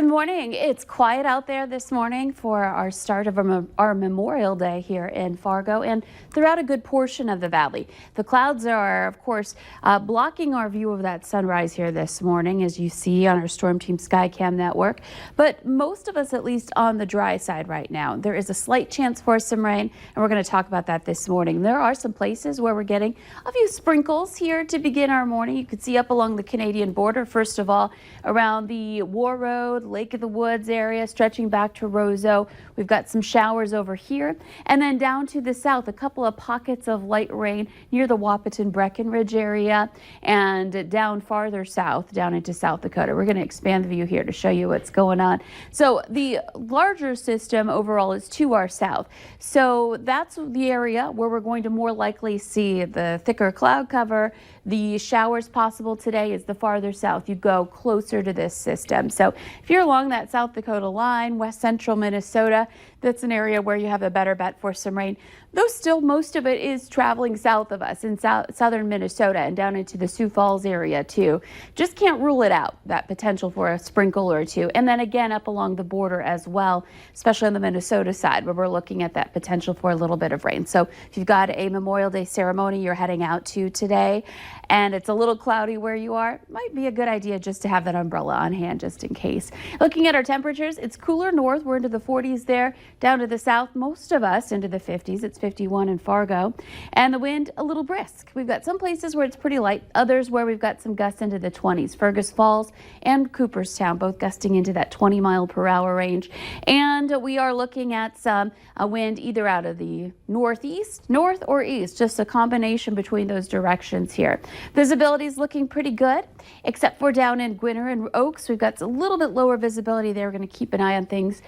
Good morning. It's quiet out there this morning for our start of our Memorial Day here in Fargo and throughout a good portion of the valley. The clouds are, of course, blocking our view of that sunrise here this morning, as you see on our Storm Team Skycam network. But most of us, at least on the dry side right now, there is a slight chance for some rain, and we're going to talk about that this morning. There are some places where we're getting a few sprinkles here to begin our morning. You can see up along the Canadian border, first of all, around the War Road, Lake of the Woods area, stretching back to Roseau. We've got some showers over here, and then down to the south, a couple of pockets of light rain near the Wahpeton-Breckenridge area, and down farther south, down into South Dakota. We're going to expand the view here to show you what's going on. So the larger system overall is to our south. So that's the area where we're going to more likely see the thicker cloud cover. The showers possible today is the farther south you go, closer to this system. So if you're along that South Dakota line, west central Minnesota, that's an area where you have a better bet for some rain. Though still most of it is traveling south of us in southern Minnesota and down into the Sioux Falls area too. Just can't rule it out, that potential for a sprinkle or two. And then again up along the border as well, especially on the Minnesota side where we're looking at that potential for a little bit of rain. So if you've got a Memorial Day ceremony you're heading out to today and it's a little cloudy where you are, it might be a good idea just to have that umbrella on hand just in case. Looking at our temperatures, it's cooler north. We're into the 40s there. Down to the south, most of us into the 50s. It's 51 in Fargo. And the wind a little brisk. We've got some places where it's pretty light, others where we've got some gusts into the 20s. Fergus Falls and Cooperstown both gusting into that 20-mile-per-hour range. And we are looking at some wind either out of the northeast, north or east, just a combination between those directions here. Visibility is looking pretty good, except for down in Gwinner and Oaks. We've got a little bit lower visibility there. We're going to keep an eye on things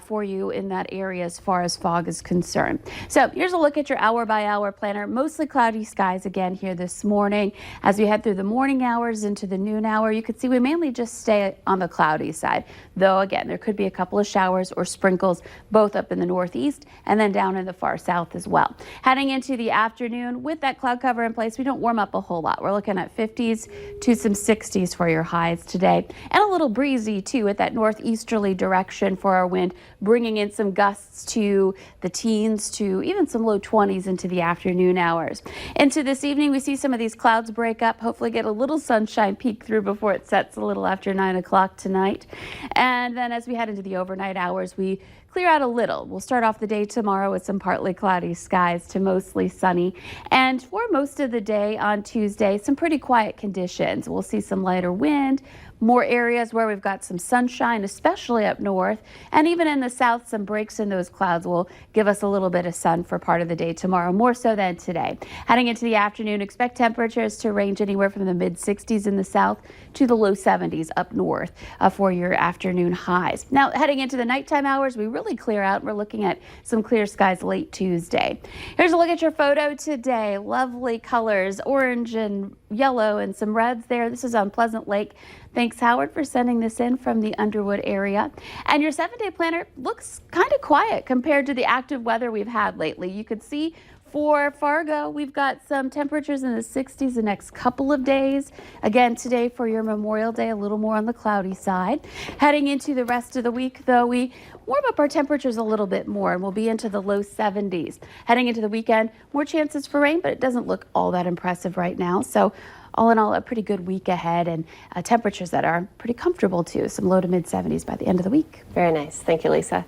for you in that area as far as fog is concerned. So here's a look at your hour-by-hour planner. Mostly cloudy skies again here this morning. As we head through the morning hours into the noon hour, you can see we mainly just stay on the cloudy side. Though, again, there could be a couple of showers or sprinkles both up in the northeast and then down in the far south as well. Heading into the afternoon with that cloud cover in place, we don't warm up a whole lot. We're looking at 50s to some 60s for your highs today. And a little breezy, too, at that northeasterly direction for our wind, bringing in some gusts to the teens to even some low 20s into the afternoon hours. Into this evening, we see some of these clouds break up, hopefully get a little sunshine peek through before it sets a little after 9 o'clock tonight. And then as we head into the overnight hours, we clear out a little. We'll start off the day tomorrow with some partly cloudy skies to mostly sunny. And for most of the day on Tuesday, some pretty quiet conditions. We'll see some lighter wind, more areas where we've got some sunshine, especially up north. And even in the south, some breaks in those clouds will give us a little bit of sun for part of the day tomorrow, more so than today. Heading into the afternoon, expect temperatures to range anywhere from the mid-60s in the south to the low 70s up north for your afternoon highs. Now, heading into the nighttime hours, we really clear out. We're looking at some clear skies late Tuesday. Here's a look at your photo today. Lovely colors, orange and yellow and some reds there. This is on Pleasant Lake. Thanks, Howard, for sending this in from the Underwood area. And your 7-day planner looks kind of quiet compared to the active weather we've had lately. You could see for Fargo, we've got some temperatures in the 60s the next couple of days. Again, today for your Memorial Day, a little more on the cloudy side. Heading into the rest of the week, though, we warm up our temperatures a little bit more, and we'll be into the low 70s. Heading into the weekend, more chances for rain, but it doesn't look all that impressive right now. So all in all, a pretty good week ahead, and temperatures that are pretty comfortable too. Some low to mid 70s by the end of the week. Very nice. Thank you, Lisa.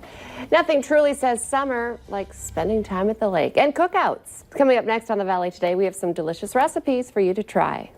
Nothing truly says summer like spending time at the lake and cookouts. Coming up next on the Valley Today, we have some delicious recipes for you to try.